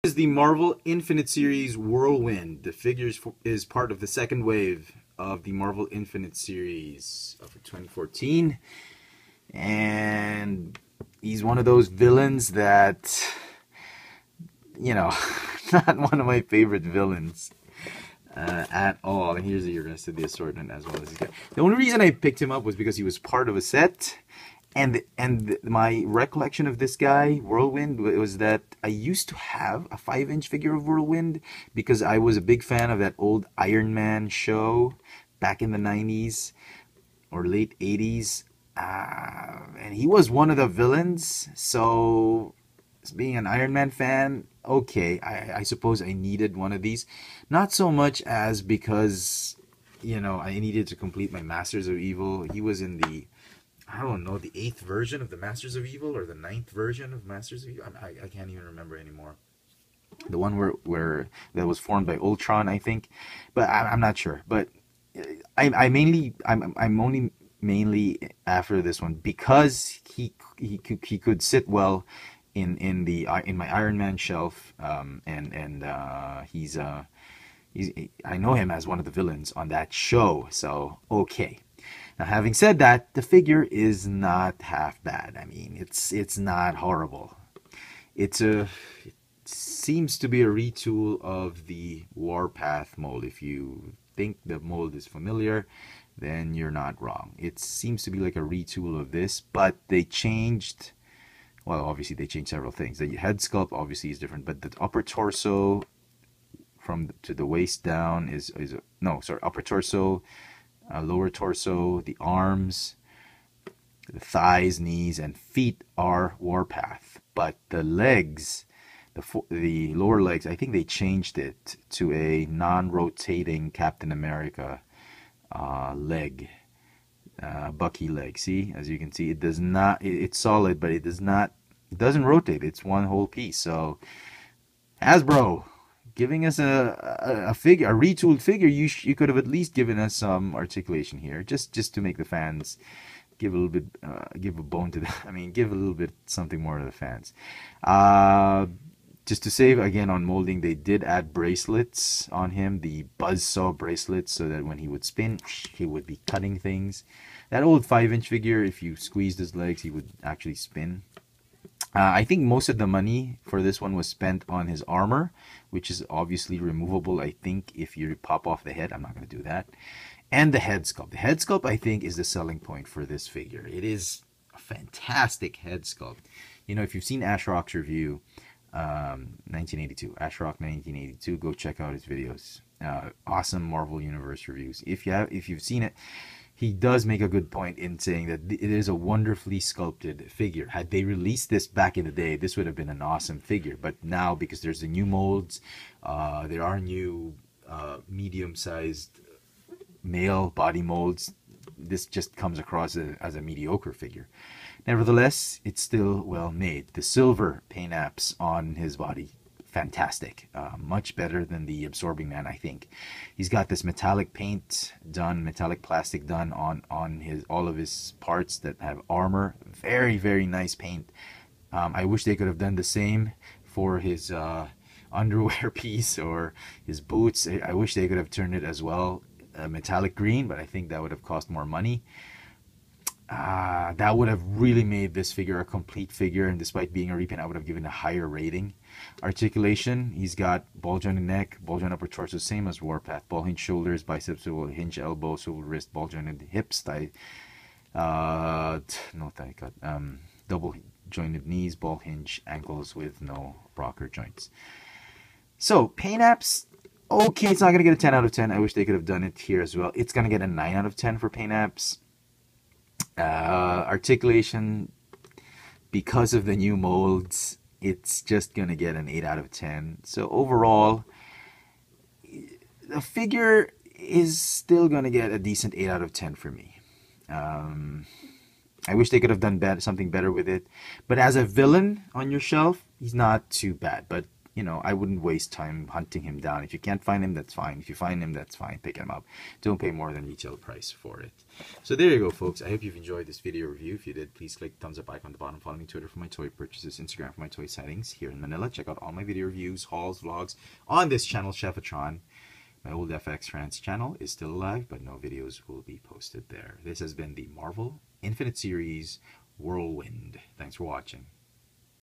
Is the Marvel Infinite series Whirlwind. The figure is part of the second wave of the Marvel Infinite series of 2014. And he's one of those villains that, not one of my favorite villains at all. And here's the rest of the assortment as well as he's got. The only reason I picked him up was because he was part of a set. And my recollection of this guy, Whirlwind, was that I used to have a 5-inch figure of Whirlwind because I was a big fan of that old Iron Man show back in the 90s or late 80s. And he was one of the villains. So, being an Iron Man fan, okay, I suppose I needed one of these. Not so much as because, I needed to complete my Masters of Evil. He was in the... I don't know, the 8th version of the Masters of Evil or the 9th version of Masters of Evil. I can't even remember anymore. The one where that was formed by Ultron, I think, but I'm not sure. But I'm only mainly after this one because he could sit well in my Iron Man shelf, and he's I know him as one of the villains on that show. So okay. Now, having said that, the figure is not half bad. I mean, it's not horrible. It seems to be a retool of the Warpath mold. If you think the mold is familiar, then you're not wrong. It seems to be like a retool of this, but they changed. Well, obviously they changed several things. The head sculpt obviously is different, but the upper torso to the waist down upper torso. Lower torso, the arms, the thighs, knees, and feet are Warpath. But the legs, the lower legs, I think they changed it to a non-rotating Captain America leg, Bucky leg. See, as you can see, it does not. It's solid, but it does not. It doesn't rotate. It's one whole piece. So, Hasbro, giving us a figure, a retooled figure, you could have at least given us some articulation here, just to make the fans give a little bit, give a bone to the, give a little bit something more to the fans. Just to save again on molding, they did add bracelets on him, the buzzsaw bracelets, so that when he would spin, he would be cutting things. That old 5-inch figure, if you squeezed his legs, he would actually spin. I think most of the money for this one was spent on his armor, which is obviously removable, I think, if you pop off the head. I'm not going to do that. And the head sculpt. The head sculpt, I think, is the selling point for this figure. It is a fantastic head sculpt. If you've seen Ashrock's review, 1982, Ashrock 1982, go check out his videos. Awesome Marvel Universe reviews. If you've seen it, he does make a good point in saying that it is a wonderfully sculpted figure. Had they released this back in the day, this would have been an awesome figure. But now, because there's the new molds, there are new medium-sized male body molds, this just comes across as a mediocre figure. Nevertheless, it's still well made. The silver paint apps on his body, fantastic. Much better than the Absorbing Man, I think. He's got this metallic paint done, metallic plastic done on all of his parts that have armor. Very, very nice paint. I wish they could have done the same for his underwear piece or his boots. I wish they could have turned it as well metallic green, but I think that would have cost more money. That would have really made this figure a complete figure, and despite being a repaint, I would have given a higher rating. Articulation, he's got ball jointed neck, ball jointed upper torso, same as Warpath. Ball hinge shoulders, biceps, swivel hinge elbow, swivel wrist, ball jointed hips, double jointed knees, ball hinge ankles with no rocker joints. So paint apps, okay, it's not gonna get a 10 out of 10. I wish they could have done it here as well. It's gonna get a 9 out of 10 for paint apps. Articulation, because of the new molds, it's just gonna get an 8 out of 10. So overall, the figure is still gonna get a decent 8 out of 10 for me. I wish they could have done something better with it, but as a villain on your shelf, he's not too bad. But you know, I wouldn't waste time hunting him down. If you can't find him, that's fine. If you find him, that's fine. Pick him up. Don't pay more than retail price for it. So there you go, folks. I hope you've enjoyed this video review. If you did, please click the thumbs up icon on the bottom. Follow me on Twitter for my toy purchases, Instagram for my toy sightings here in Manila. Check out all my video reviews, hauls, vlogs on this channel, Chefatron. My old FX France channel is still alive, but no videos will be posted there. This has been the Marvel Infinite Series Whirlwind. Thanks for watching.